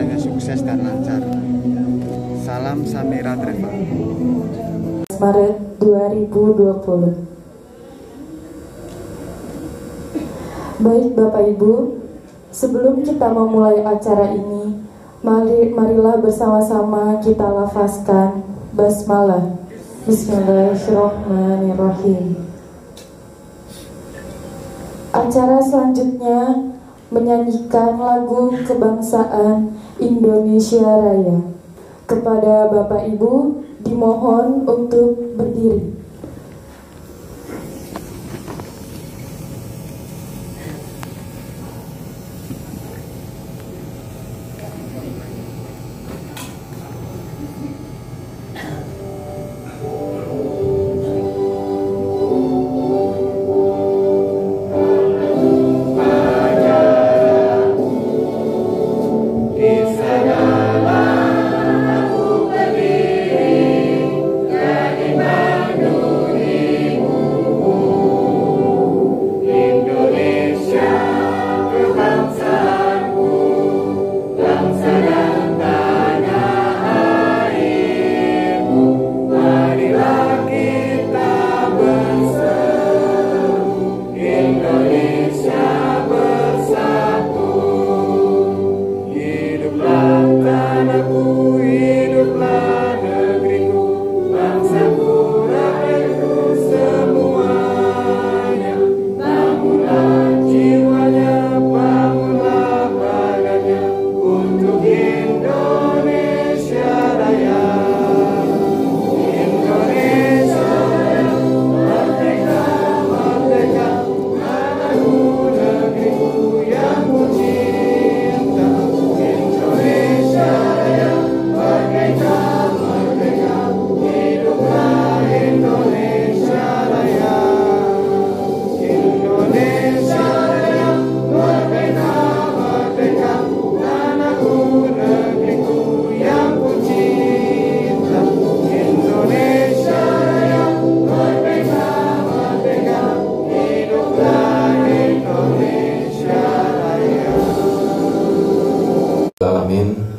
acaranya sukses dan lancar. Salam Samira Travel. Maret 2020. Baik Bapak Ibu, sebelum kita memulai acara ini, marilah bersama-sama kita lafazkan basmalah. Bismillahirrahmanirrahim. Acara selanjutnya menyanyikan lagu kebangsaan Indonesia Raya. Kepada Bapak Ibu dimohon untuk berdiri.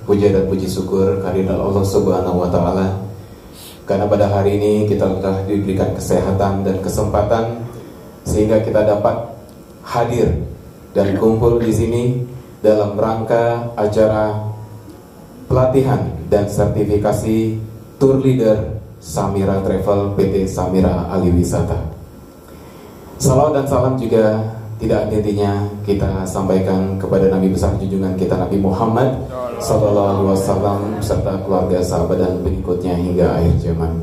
Puja dan puji syukur kehadirat Allah Subhanahu wa Ta'ala, karena pada hari ini kita telah diberikan kesehatan dan kesempatan sehingga kita dapat hadir dan kumpul di sini dalam rangka acara pelatihan dan sertifikasi tour leader Samira Travel PT Samira Aliwisata. Salawat dan salam juga tidak henti-hentinya kita sampaikan kepada Nabi besar junjungan kita Nabi Muhammad Sallallahu Alaihi Wasallam serta keluarga, sahabat dan pengikutnya hingga akhir zaman.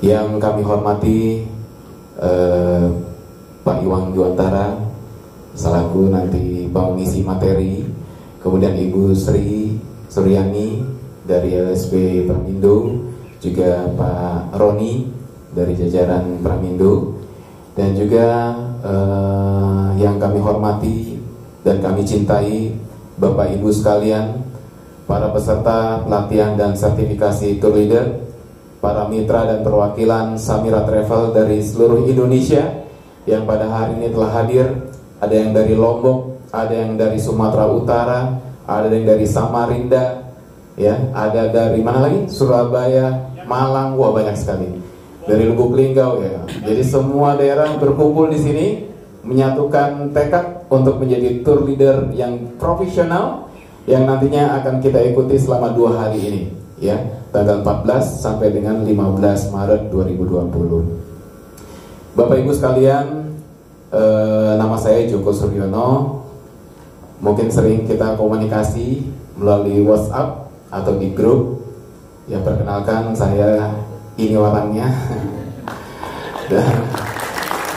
Yang kami hormati Pak Iwan Yuantara selaku nanti pengisi materi, kemudian Ibu Sri Suryani dari LSP Pramindo, juga Pak Roni dari jajaran Pramindo, dan juga yang kami hormati dan kami cintai Bapak Ibu sekalian, para peserta pelatihan dan sertifikasi tour leader, para mitra dan perwakilan Samira Travel dari seluruh Indonesia yang pada hari ini telah hadir. Ada yang dari Lombok, ada yang dari Sumatera Utara, ada yang dari Samarinda, ya, ada dari mana lagi? Surabaya, Malang, wah banyak sekali. Dari Lubuk Linggau, ya. Jadi semua daerah berkumpul di sini menyatukan tekad untuk menjadi tour leader yang profesional yang nantinya akan kita ikuti selama 2 hari ini, ya, tanggal 14 sampai dengan 15 Maret 2020. Bapak Ibu sekalian, nama saya Joko Suryono. Mungkin sering kita komunikasi melalui WhatsApp atau di grup. Ya, perkenalkan, saya ini orangnya.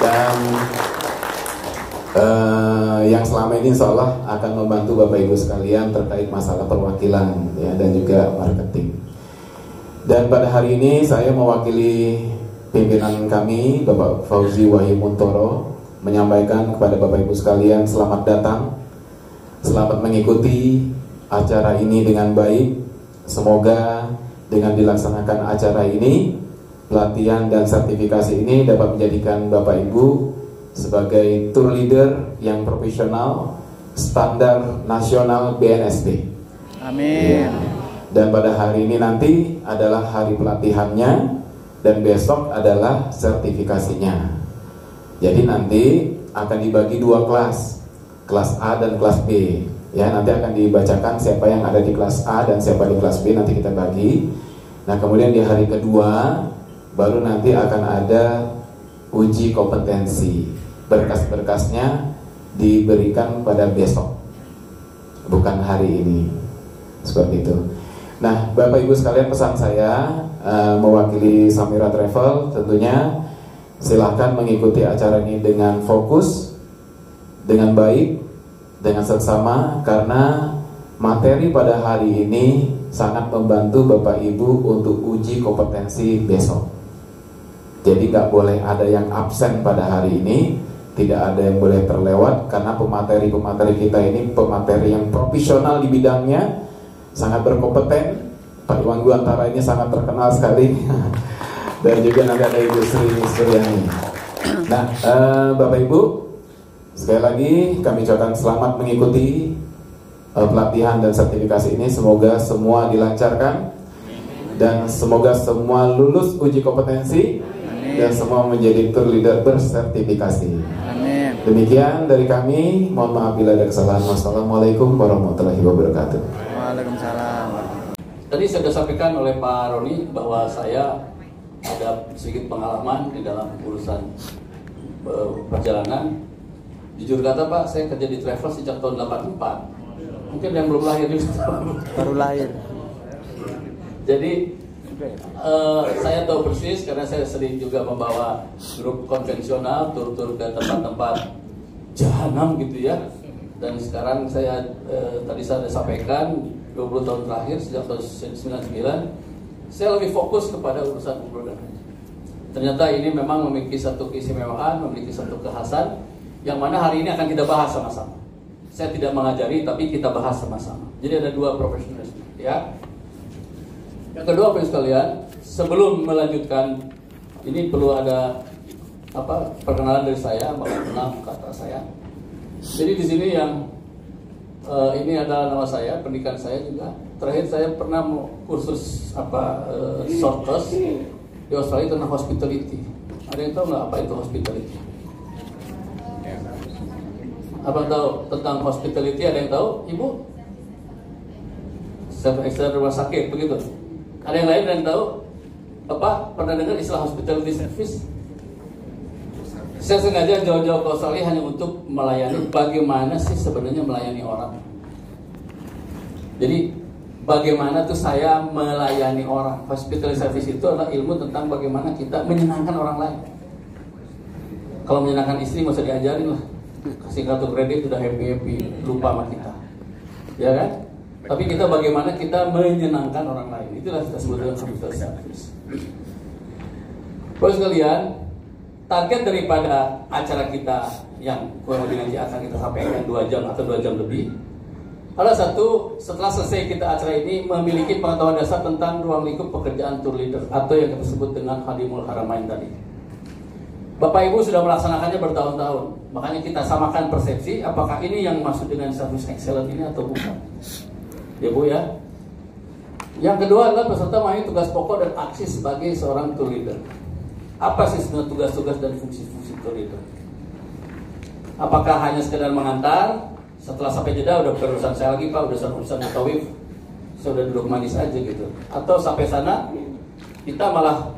dan yang selama ini insya Allah akan membantu Bapak Ibu sekalian terkait masalah perwakilan, ya, dan juga marketing. Dan pada hari ini saya mewakili pimpinan kami Bapak Fauzi Wahyu Muntoro menyampaikan kepada Bapak Ibu sekalian selamat datang, selamat mengikuti acara ini dengan baik. Semoga dengan dilaksanakan acara ini, pelatihan dan sertifikasi ini dapat menjadikan Bapak Ibu sebagai tour leader yang profesional standar nasional BNSP. Amin. Dan pada hari ini nanti adalah hari pelatihannya dan besok adalah sertifikasinya. Jadi nanti akan dibagi dua kelas, kelas A dan kelas B. Ya, nanti akan dibacakan siapa yang ada di kelas A dan siapa di kelas B, nanti kita bagi. Nah, kemudian di hari kedua baru nanti akan ada uji kompetensi. Berkas-berkasnya diberikan pada besok, bukan hari ini. Seperti itu. Nah, Bapak Ibu sekalian, pesan saya mewakili Samira Travel, tentunya silahkan mengikuti acara ini dengan fokus, dengan baik, dengan seksama, karena materi pada hari ini sangat membantu Bapak Ibu untuk uji kompetensi besok. Jadi nggak boleh ada yang absen pada hari ini, tidak ada yang boleh terlewat, karena pemateri-pemateri kita ini pemateri yang profesional di bidangnya, sangat berkompeten. Pak Iwan Guantara ini sangat terkenal sekali. Dan juga nanti ada Ibu Sri Suryani. Nah, Bapak Ibu, sekali lagi kami ucapkan selamat mengikuti pelatihan dan sertifikasi ini. Semoga semua dilancarkan dan semoga semua lulus uji kompetensi. Amin. Dan semua menjadi tour leader bersertifikasi. Amin. Demikian dari kami. Mohon maaf bila ada kesalahan. Wassalamualaikum warahmatullahi wabarakatuh. Waalaikumsalam. Tadi sudah sampaikan oleh Pak Roni bahwa saya ada sedikit pengalaman di dalam urusan perjalanan. Jujur kata Pak, saya kerja di travel sejak tahun 84. Mungkin yang belum lahir juga. Baru lahir. Jadi saya tahu persis karena saya sering juga membawa grup konvensional tur-tur ke tempat-tempat jahanam gitu ya. Dan sekarang saya tadi saya sampaikan 20 tahun terakhir sejak tahun 99 saya lebih fokus kepada urusan umroh dan haji. Ternyata ini memang memiliki satu keistimewaan, memiliki satu kekhasan yang mana hari ini akan kita bahas sama-sama. Saya tidak mengajari tapi kita bahas sama-sama. Jadi ada dua profesionalisme ya. Yang kedua Bapak sekalian, sebelum melanjutkan ini perlu ada perkenalan dari saya, mengenal kata saya. Jadi di sini yang ini adalah nama saya, pendidikan saya juga. Terakhir saya pernah kursus short course di Australia tentang hospitality. Ada yang tahu nggak apa itu hospitality? Apa yang tahu tentang hospitality? Ada yang tahu? Ibu? Service rumah sakit begitu. Ada yang lain yang tahu? Pernah dengar istilah hospitality service? Saya sengaja jauh-jauh ke Australia hanya untuk melayani bagaimana sih sebenarnya melayani orang. Jadi bagaimana tuh saya melayani orang. Hospitality service itu adalah ilmu tentang bagaimana kita menyenangkan orang lain. Kalau menyenangkan istri nggak usah diajarin lah. Kasih kartu kredit udah happy-happy, lupa sama kita. Ya kan? Tapi kita bagaimana kita menyenangkan orang lain. Itulah kita sebut dengan hospitality service. Bapak sekalian, target daripada acara kita yang kurang lebih nanti akan kita sampaikan 2 jam atau 2 jam lebih adalah satu, setelah selesai kita acara ini memiliki pengetahuan dasar tentang ruang lingkup pekerjaan tour leader atau yang kita sebut dengan Khadimul Haramain tadi. Bapak Ibu sudah melaksanakannya bertahun-tahun, makanya kita samakan persepsi apakah ini yang masuk dengan service excellent ini atau bukan. Ya Bu ya. Yang kedua adalah peserta memahami tugas pokok dan aksi sebagai seorang tour leader. Apa sih sebenarnya tugas-tugas dan fungsi-fungsi tour leader? Apakah hanya sekedar mengantar? Setelah sampai jeda udah urusan saya lagi Pak, urusan mutawif, saya udah duduk manis aja gitu. Atau sampai sana kita malah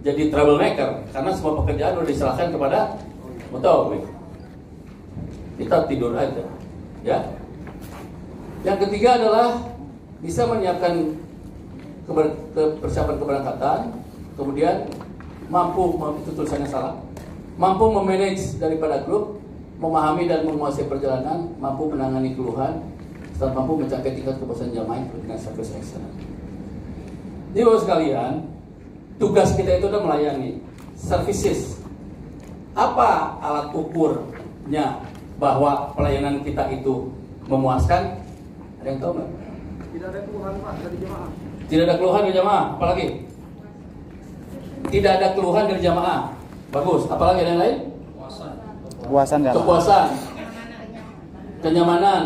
jadi troublemaker karena semua pekerjaan udah diserahkan kepada mutawif. Kita tidur aja, ya. Yang ketiga adalah bisa menyiapkan persiapan keberangkatan, kemudian mampu itu tulisannya salah, mampu memanage daripada grup, memahami dan menguasai perjalanan, mampu menangani keluhan, serta mampu mencapai tingkat kepuasan jamaah dengan service excellent. Jadi Bapak sekalian, tugas kita itu adalah melayani services. Apa alat ukurnya bahwa pelayanan kita itu memuaskan? Ada yang tahu nggak? Tidak ada keluhan Pak dari jamaah. Tidak ada keluhan dari jamaah. Apalagi? Tidak ada keluhan dari jamaah. Bagus. Apalagi ada yang lain? Kepuasan nggak? Kepuasan, kenyamanan,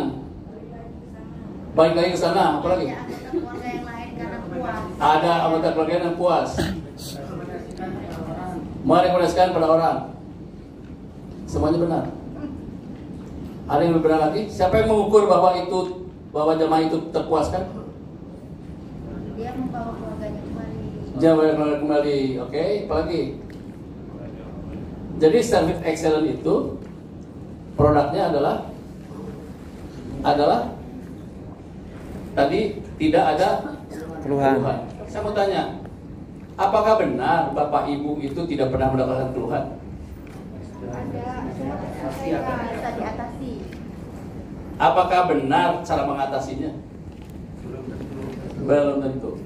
Balik lagi ke sana, apa lagi? Ada keluarga yang lain karena puas. Ada anggota keluarga yang puas. Merekomendasikan pada orang. Semuanya benar. Ada yang lebih benar lagi? Siapa yang mengukur bahwa jemaah itu terpuaskan? Dia membawa keluarganya kembali. Jemaah kembali, oke. Apalagi? Jadi service excellent itu produknya adalah tadi tidak ada Keluhan. Saya mau tanya, apakah benar Bapak Ibu itu tidak pernah mendapatkan keluhan? Ada saya bisa diatasi. Apakah benar cara mengatasinya? Belum tentu.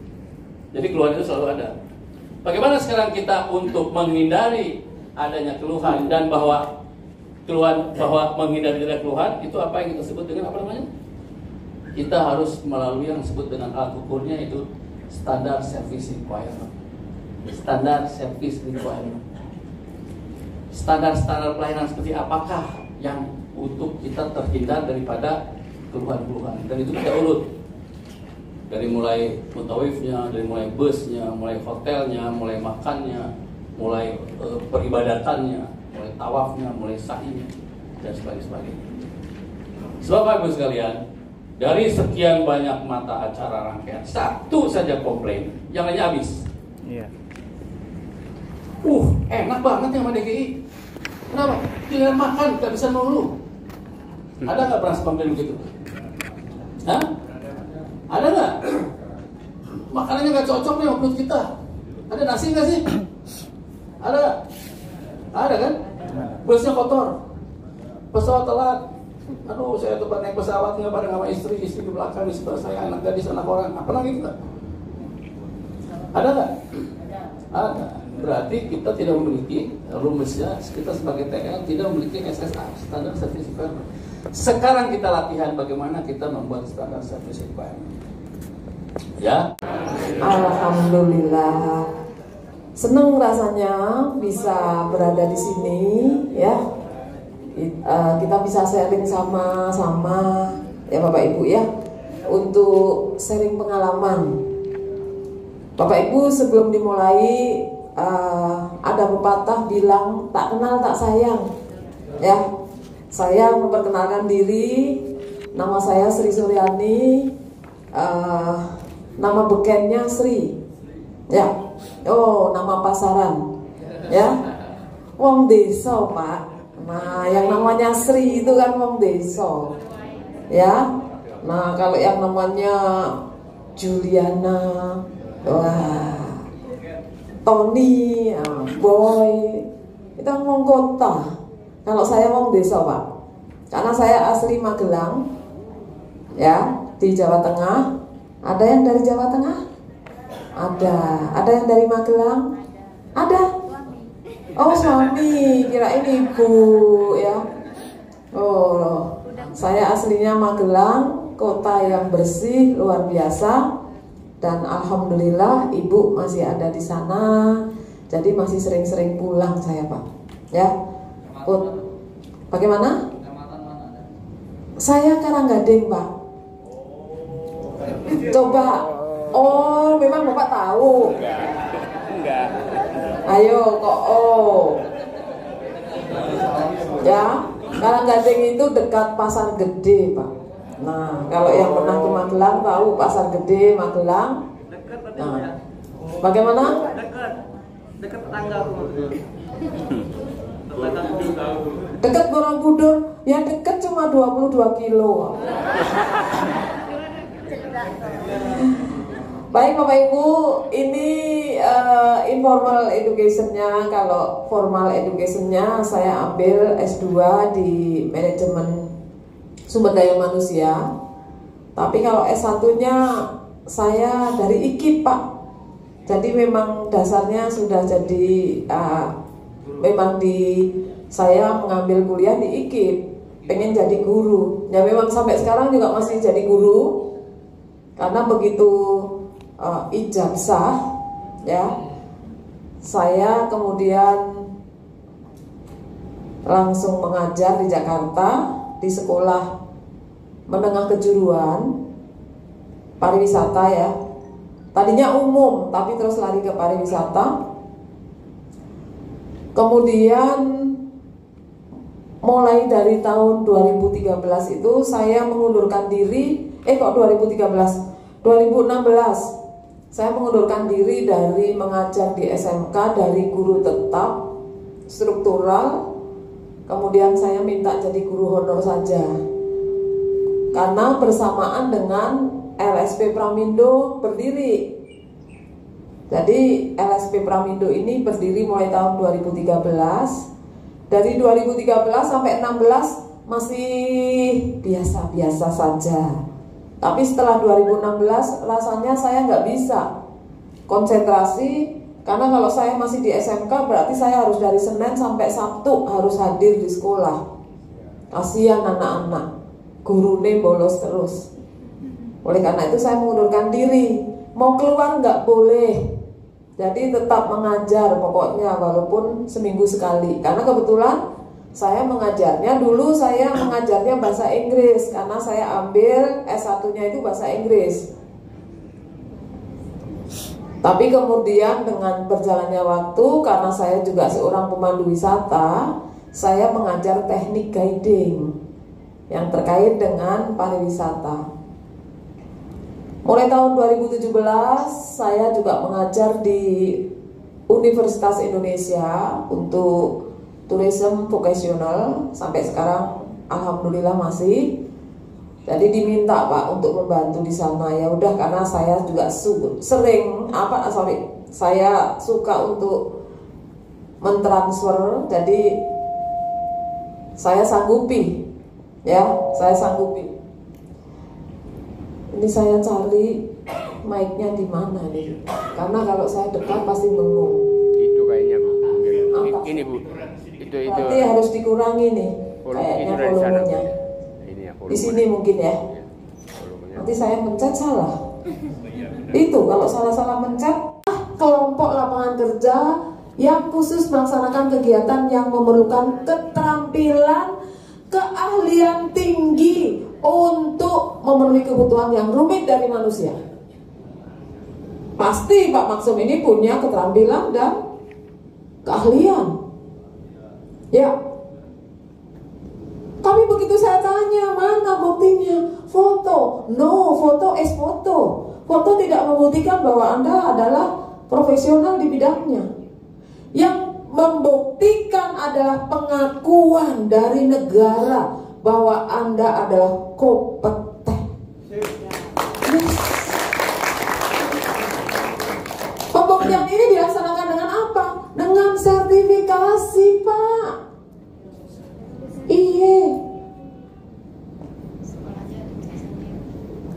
Jadi keluhan itu selalu ada. Bagaimana sekarang kita untuk menghindari adanya keluhan dan bahwa menghindari adanya keluhan itu apa yang kita sebut dengan apa namanya? Kita harus melalui yang disebut dengan alat ukurnya itu standar service requirement. Standar service requirement. Standar pelayanan seperti apakah yang untuk kita terhindar daripada keluhan-keluhan, dan itu kita urut dari mulai mutawifnya, dari mulai busnya, mulai hotelnya, mulai makannya, mulai peribadatannya, mulai tawafnya, mulai sa'inya, dan sebagainya. Sebab Bapak Ibu sekalian, dari sekian banyak mata acara rangkaian, satu saja komplain, yang lainnya habis. Iya. Enak banget yang sama DGI. Kenapa? Tinggal makan, gak bisa nunggu. Ada nggak pernah komplain begitu? Hah? Ada nggak? Makanannya nggak cocok nih menurut kita. Ada nasi nggak sih? Ada? Ada kan? Busnya kotor, pesawat telat. Aduh, saya tempat naik pesawat nggak bareng sama istri di belakang, di sebelah saya anak gadis, anak orang. Apa lagi gitu? Ada nggak? Ada. Berarti kita tidak memiliki rumusnya. Kita sebagai TL tidak memiliki SSA, standar service requirement. Sekarang kita latihan bagaimana kita membuat standar service requirement. Ya. Alhamdulillah, senang rasanya bisa berada di sini ya. Kita bisa sharing sama-sama ya Bapak Ibu ya, untuk sharing pengalaman. Bapak Ibu, sebelum dimulai ada pepatah bilang tak kenal tak sayang ya. Saya memperkenalkan diri, nama saya Sri Suryani, nama bekennya Sri ya. Oh, nama pasaran ya, wong desa Pak. Nah, yang namanya Sri itu kan wong desa ya. Nah, kalau yang namanya Juliana, wah, Tony, Boy, itu wong kota. Kalau saya wong desa Pak, karena saya asli Magelang ya, di Jawa Tengah. Ada yang dari Jawa Tengah? Ada yang dari Magelang? Ada? Oh, suami, kirain ibu ya. Oh, saya aslinya Magelang, kota yang bersih luar biasa. Dan alhamdulillah ibu masih ada di sana, jadi masih sering-sering pulang saya Pak ya. Bagaimana? Saya Karanggading Pak. Coba. Oh, memang Bapak tahu? Enggak. Ayo kok ya, Karanggading itu dekat Pasar Gede Pak. Nah, kalau yang pernah ke Magelang tahu Pasar Gede Magelang. Nah, bagaimana? Dekat tetangga rumah. Dekat Borobudur, ya dekat cuma 22 kilo. Baik Bapak Ibu, ini informal educationnya. Kalau formal educationnya saya ambil S2 di manajemen sumber daya manusia. Tapi kalau S1-nya saya dari IKIP Pak. Jadi memang dasarnya sudah jadi memang saya mengambil kuliah di IKIP, pengen jadi guru. Ya memang sampai sekarang juga masih jadi guru. Karena begitu ijazah ya, saya kemudian langsung mengajar di Jakarta di sekolah menengah kejuruan pariwisata ya. Tadinya umum, tapi terus lari ke pariwisata. Kemudian mulai dari tahun 2013 itu saya mengundurkan diri, 2016 saya mengundurkan diri dari mengajar di SMK dari guru tetap struktural, kemudian saya minta jadi guru honor saja karena bersamaan dengan LSP Pramindo berdiri. Jadi LSP Pramindo ini berdiri mulai tahun 2013. Dari 2013 sampai 16 masih biasa-biasa saja. Tapi setelah 2016 rasanya saya nggak bisa konsentrasi, karena kalau saya masih di SMK berarti saya harus dari Senin sampai Sabtu harus hadir di sekolah. Kasihan anak-anak, gurune bolos terus. Oleh karena itu saya mengundurkan diri. Mau keluar nggak boleh, jadi tetap mengajar pokoknya walaupun seminggu sekali. Karena kebetulan saya mengajarnya, dulu saya mengajarnya bahasa Inggris karena saya ambil S1-nya itu bahasa Inggris. Tapi kemudian dengan berjalannya waktu, karena saya juga seorang pemandu wisata, saya mengajar teknik guiding yang terkait dengan pariwisata. Mulai tahun 2017 saya juga mengajar di Universitas Indonesia untuk tourism vocational sampai sekarang, alhamdulillah masih. Jadi diminta Pak untuk membantu di sana. Ya udah, karena saya juga saya suka untuk mentransfer, jadi saya sanggupi. Ya, saya sanggupi. Ini saya cari mic-nya di mana nih? Karena kalau saya dekat pasti bengong. Itu kayaknya Bu. Apa? Ini Bu. Itu. Berarti harus dikurangi nih. Kayaknya volumenya. Ini ya, Di sini mungkin ya. Nanti saya mencet salah. Itu kalau salah-salah mencet. Kelompok lapangan kerja yang khusus melaksanakan kegiatan yang memerlukan keterampilan, keahlian tinggi untuk memenuhi kebutuhan yang rumit dari manusia. Pasti Pak Maksum ini punya keterampilan dan keahlian. Ya. Tapi begitu saya tanya, mana buktinya? Foto. No, foto is foto. Foto tidak membuktikan bahwa Anda adalah profesional di bidangnya. Yang membuktikan adalah pengakuan dari negara bahwa Anda adalah kompeten. Yes. Pembuktian ini dilaksanakan dengan apa? Dengan sertifikasi, Pak. Iya.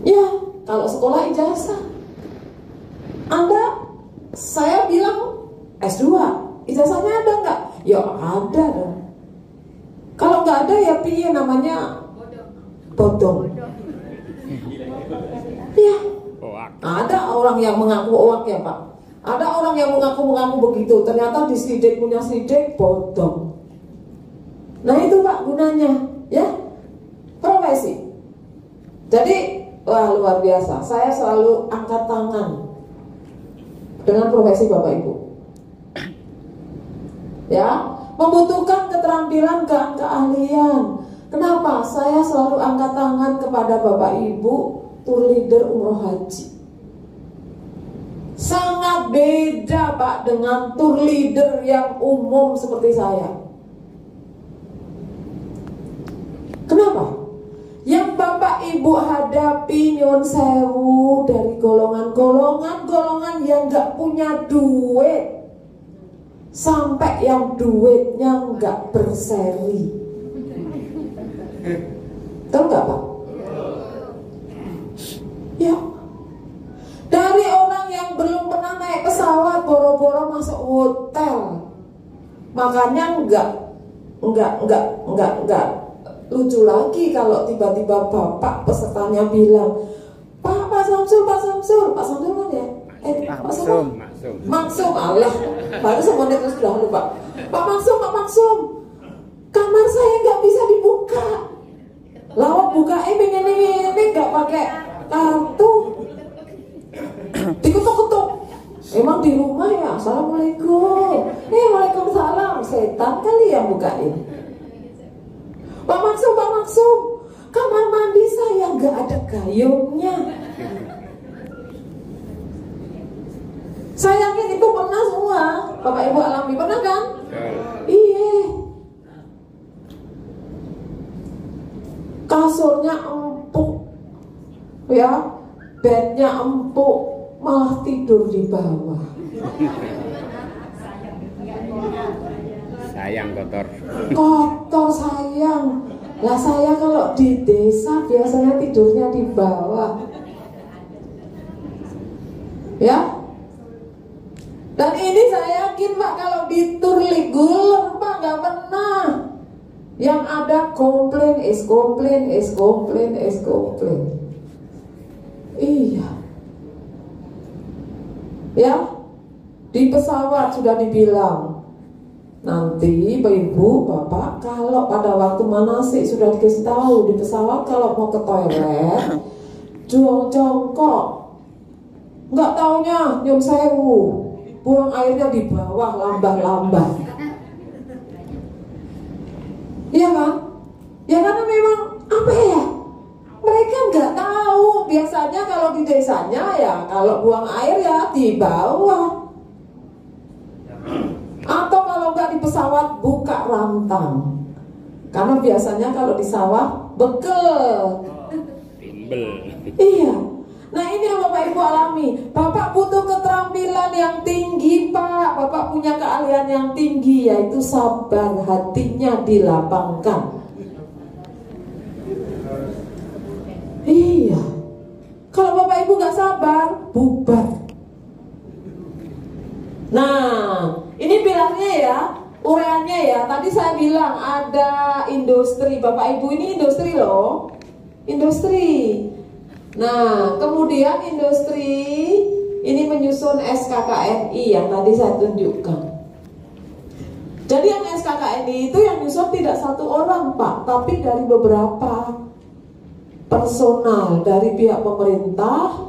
Ya, kalau sekolah ijazah. Saya bilang S2, ijazahnya ada nggak? Ya ada dong. Kalau nggak ada ya piye namanya? Bodong. Ya. Ada orang yang mengaku oak ya Pak. Ada orang yang mengaku begitu. Ternyata di sidik punya sidik bodong. Nah itu Pak gunanya, ya, profesi. Jadi wah luar biasa. Saya selalu angkat tangan dengan profesi Bapak Ibu. Ya, membutuhkan keterampilan dan keahlian. Kenapa? Saya selalu angkat tangan kepada Bapak Ibu tour leader umroh haji. Sangat beda Pak dengan tour leader yang umum seperti saya. Kenapa? Yang Bapak Ibu hadapi nyon sewu dari golongan yang gak punya duit, sampai yang duitnya gak berseri. Tahu gak Pak? Ya. Dari orang yang belum pernah naik pesawat, boro-boro masuk hotel. Makanya enggak lucu lagi kalau tiba-tiba bapak pesertanya bilang, Pak Samsul kan ya? Pak Samsul. Maksum, Allah. Baru semuanya terus sudah lupa. Pak Maksum, kamar saya nggak bisa dibuka. Lawak buka pengen ini nggak pakai kartu. Emang di rumah ya, assalamualaikum, waalaikumsalam, setan kali yang bukain. Pak Maksum, kamar mandi saya nggak ada gayungnya. Sayangnya itu pernah semua, Bapak Ibu alami, pernah kan? Iya. Kasurnya empuk, ya, bednya empuk. Malah tidur di bawah. Sayang kotor. Kotor sayang. Lah saya kalau di desa biasanya tidurnya di bawah. Ya. Dan ini saya yakin Pak, kalau di Turligul Pak nggak pernah. Yang ada komplain. Iya. Ya, di pesawat sudah dibilang, nanti Ibu, Bapak, kalau pada waktu manasik sudah dikasih tahu di pesawat kalau mau ke toilet, jongkok, nggak taunya nyun sewu, buang airnya di bawah lambah-lambah. Iya kan? Ya karena memang apa ya? Mereka nggak tahu. Biasanya kalau di desanya ya kalau buang air ya di bawah. Atau kalau nggak di pesawat buka rantang. Karena biasanya kalau di sawah bekel. Timbel. Iya. Nah ini yang Bapak Ibu alami. Bapak butuh keterampilan yang tinggi Pak. Bapak punya keahlian yang tinggi, yaitu sabar, hatinya dilapangkan. Iya. Kalau Bapak Ibu gak sabar, bubar. Nah, ini pilarnya ya, ureannya ya. Tadi saya bilang ada industri. Bapak Ibu ini industri loh. Industri. Nah, kemudian industri ini menyusun SKKNI yang tadi saya tunjukkan. Jadi yang SKKNI itu yang nyusun tidak satu orang Pak, tapi dari beberapa personal, dari pihak pemerintah,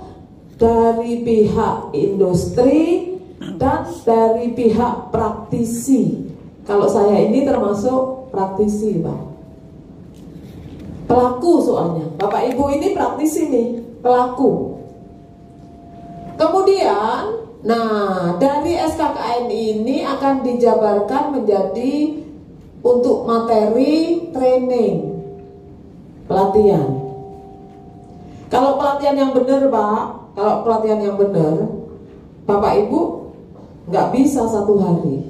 dari pihak industri, dan dari pihak praktisi. Kalau saya ini termasuk praktisi Pak, pelaku soalnya. Bapak Ibu ini praktisi nih, pelaku. Kemudian, nah dari SKKN ini akan dijabarkan menjadi untuk materi training, pelatihan. Kalau pelatihan yang benar Pak, kalau pelatihan yang benar, Bapak Ibu nggak bisa 1 hari,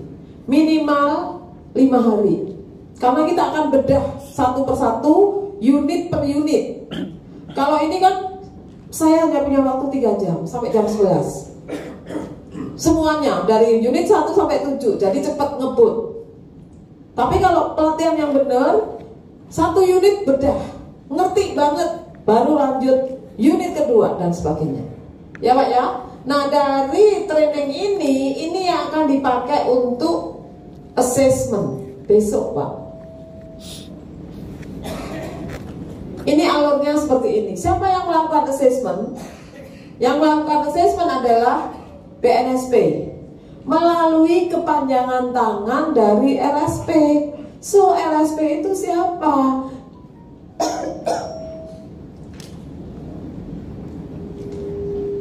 minimal 5 hari. Karena kita akan bedah satu persatu, unit per unit. Kalau ini kan saya hanya punya waktu 3 jam sampai jam 11. Semuanya dari unit 1 sampai 7, jadi cepat ngebut. Tapi kalau pelatihan yang benar, 1 unit bedah, ngerti banget, baru lanjut unit kedua dan sebagainya. Ya Pak ya. Nah dari training ini yang akan dipakai untuk assessment besok Pak. Ini alurnya seperti ini. Siapa yang melakukan assessment? Yang melakukan assessment adalah BNSP melalui kepanjangan tangan dari LSP. So LSP itu siapa?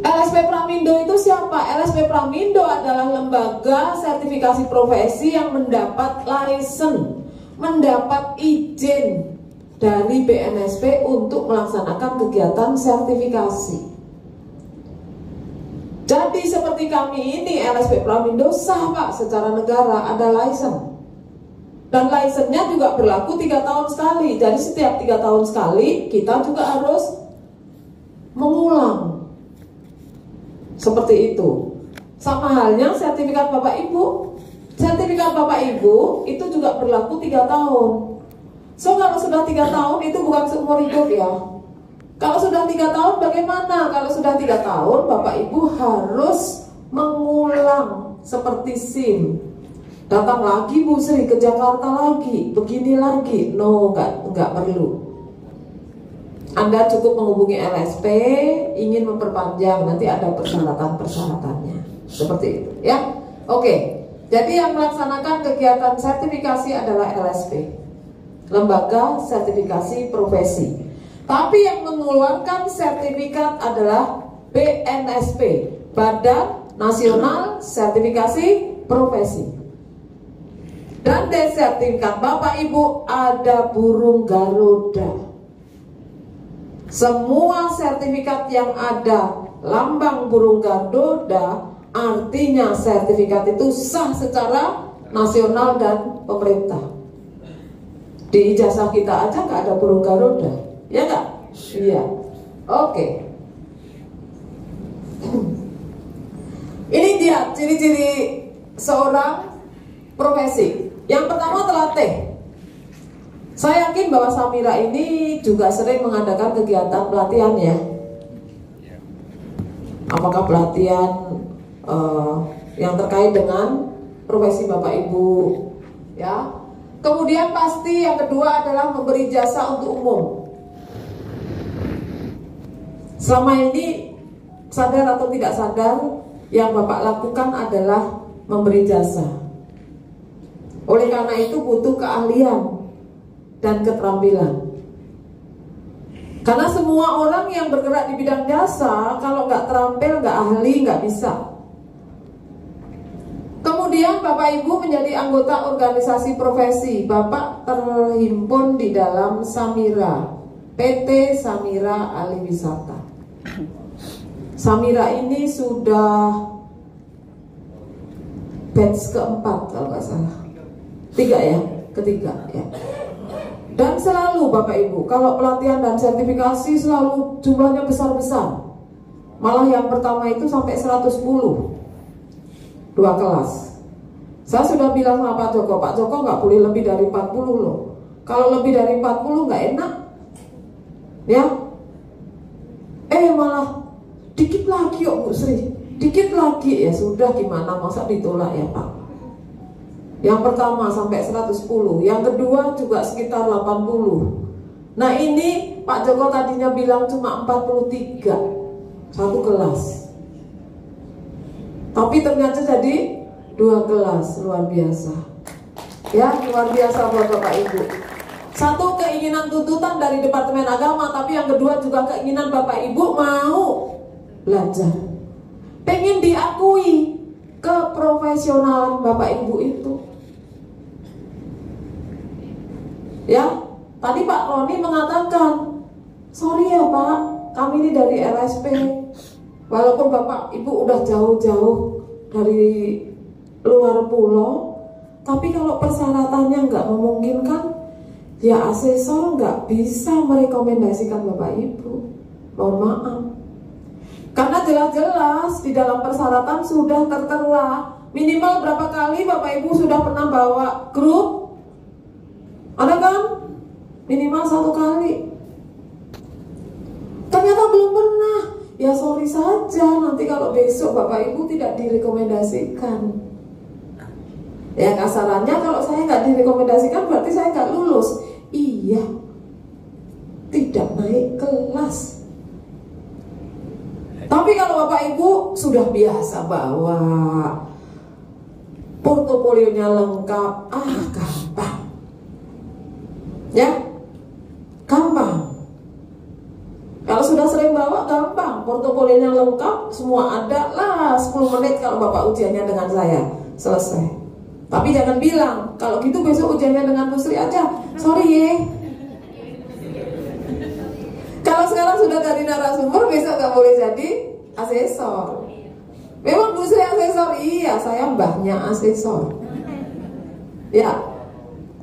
LSP Pramindo itu siapa? LSP Pramindo adalah lembaga sertifikasi profesi yang mendapat license, mendapat izin dari BNSP untuk melaksanakan kegiatan sertifikasi. Jadi seperti kami ini LSP Pramindo sah Pak secara negara, ada license. Dan license-nya juga berlaku 3 tahun sekali. Jadi setiap 3 tahun sekali kita juga harus mengulang. Seperti itu. Sama halnya sertifikat Bapak Ibu. Sertifikat Bapak Ibu itu juga berlaku 3 tahun. So kalau sudah 3 tahun itu bukan seumur hidup ya. Kalau sudah 3 tahun bagaimana? Kalau sudah 3 tahun Bapak Ibu harus mengulang seperti SIM. Datang lagi Bu Sri ke Jakarta lagi, begini lagi. No, enggak perlu. Anda cukup menghubungi LSP, ingin memperpanjang, nanti ada persyaratan-persyaratannya. Seperti itu ya. Oke. Jadi yang melaksanakan kegiatan sertifikasi adalah LSP, Lembaga Sertifikasi Profesi. Tapi yang mengeluarkan sertifikat adalah BNSP, Badan Nasional Sertifikasi Profesi. Dan di sertifikat Bapak Ibu ada burung Garuda. Semua sertifikat yang ada lambang burung Garuda artinya sertifikat itu sah secara nasional dan pemerintah. Di ijazah kita aja nggak ada burung Garuda, ya nggak? Iya. Oke. Ini dia ciri-ciri seorang profesi. Yang pertama telatih. Saya yakin bahwa Samira ini juga sering mengadakan kegiatan pelatihan ya. Apakah pelatihan yang terkait dengan profesi Bapak Ibu ya. Kemudian pasti yang kedua adalah memberi jasa untuk umum. Selama ini sadar atau tidak sadar, yang Bapak lakukan adalah memberi jasa. Oleh karena itu butuh keahlian dan keterampilan. Karena semua orang yang bergerak di bidang jasa, kalau nggak terampil, nggak ahli, nggak bisa. Kemudian Bapak Ibu menjadi anggota organisasi profesi. Bapak terhimpun di dalam Samira, PT Samira Aliwisata. Samira ini sudah batch keempat kalau nggak salah, ketiga ya. Dan selalu Bapak Ibu, kalau pelatihan dan sertifikasi selalu jumlahnya besar-besar. Malah yang pertama itu sampai 110, 2 kelas. Saya sudah bilang sama Pak Joko nggak boleh lebih dari 40 loh. Kalau lebih dari 40 nggak enak, ya. Malah dikit lagi yuk Bu Sri, dikit lagi, ya sudah, gimana masa ditolak ya Pak. Yang pertama sampai 110, yang kedua juga sekitar 80. Nah ini Pak Joko tadinya bilang cuma 43 satu kelas, tapi ternyata jadi 2 kelas. Luar biasa ya, luar biasa buat Bapak Ibu. Satu keinginan tuntutan dari Departemen Agama, tapi yang kedua juga keinginan Bapak Ibu mau belajar, pengen diakui keprofesionalan Bapak Ibu itu. Ya, tadi Pak Roni mengatakan, sorry ya Pak, kami ini dari LSP. Walaupun Bapak Ibu udah jauh-jauh dari luar pulau, tapi kalau persyaratannya nggak memungkinkan, ya asesor nggak bisa merekomendasikan Bapak Ibu. Mohon maaf. Karena jelas-jelas di dalam persyaratan sudah tertera minimal berapa kali Bapak Ibu sudah pernah bawa grup. Ada kan? Minimal 1 kali. Ternyata belum pernah. Ya sorry saja, nanti kalau besok Bapak Ibu tidak direkomendasikan. Ya kasarannya kalau saya nggak direkomendasikan berarti saya nggak lulus. Iya, tidak naik kelas. Tapi kalau Bapak Ibu sudah biasa bawa, portofolionya lengkap, gampang. Ya, gampang. Kalau sudah sering bawa, gampang. Portofolionya lengkap, semua ada lah. 10 menit kalau Bapak ujiannya dengan saya, selesai. Tapi jangan bilang, kalau gitu besok ujiannya dengan Bu Sri aja. Sorry ya. Kalau sekarang sudah dari narasumber, besok gak boleh jadi asesor. Memang Bu Sri asesor? Iya, saya mbahnya asesor. Ya,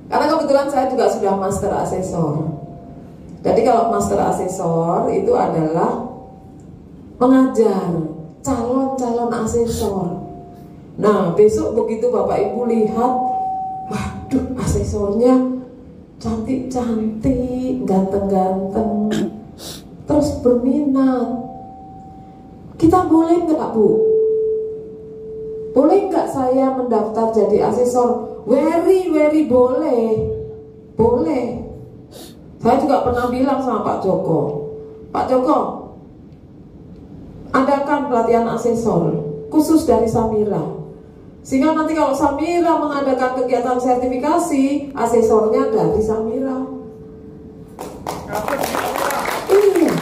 karena kebetulan saya juga sudah master asesor. Jadi kalau master asesor itu adalah mengajar calon-calon asesor. Nah besok begitu Bapak Ibu lihat, waduh asesornya cantik-cantik, ganteng-ganteng, terus berminat, kita boleh nggak Bu? Boleh nggak saya mendaftar jadi asesor? Very boleh. Boleh. Saya juga pernah bilang sama Pak Joko, Pak Joko, adakan pelatihan asesor. khusus dari Samira. Sehingga nanti kalau Samira mengadakan kegiatan sertifikasi, asesornya dari Samira. Iya.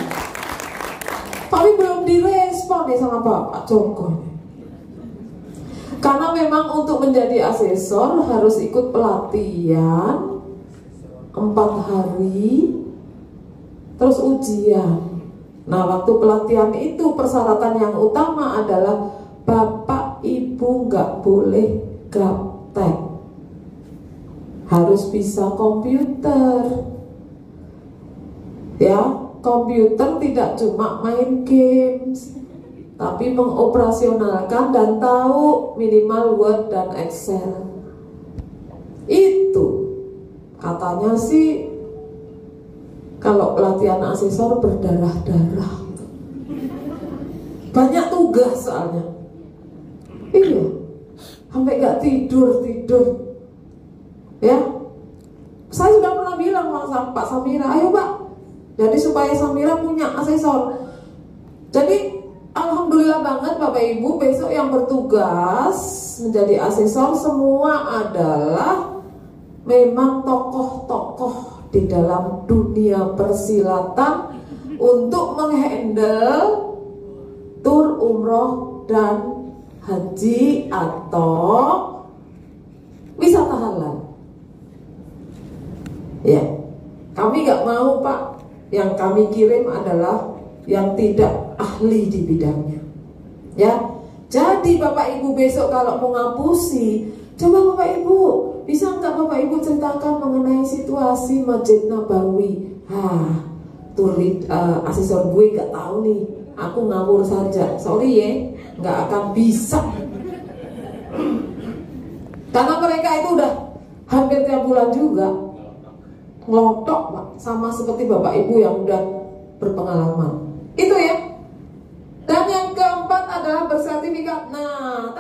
Tapi belum direspon nih sama Pak Joko. Karena memang untuk menjadi asesor harus ikut pelatihan 4 hari, terus ujian. Nah, waktu pelatihan itu persyaratan yang utama adalah Bapak Ibu nggak boleh gaptek, harus bisa komputer. Ya, komputer tidak cuma main games, tapi mengoperasionalkan dan tahu minimal Word dan Excel. Itu katanya sih kalau pelatihan asesor berdarah-darah, banyak tugas soalnya. Iya, sampai gak tidur. Ya, saya sudah pernah bilang sama Pak Samira, ayo Pak, jadi supaya Samira punya asesor. Jadi alhamdulillah banget Bapak Ibu, besok yang bertugas menjadi asesor semua adalah memang tokoh-tokoh di dalam dunia persilatan untuk menghandle tur umroh dan haji atau wisata halal. Ya, kami gak mau Pak, yang kami kirim adalah yang tidak ahli di bidangnya. Ya, jadi Bapak Ibu besok kalau mau ngapusi, coba Bapak Ibu, bisa nggak Bapak Ibu ceritakan mengenai situasi Masjid Nabawi? Asesor gue nggak tahu nih, aku ngawur saja. Sorry ya, nggak akan bisa. Karena mereka itu udah hampir tiap bulan juga ngelotok Pak, sama seperti Bapak Ibu yang udah berpengalaman. Itu ya. Dan yang keempat adalah bersertifikat. Nah,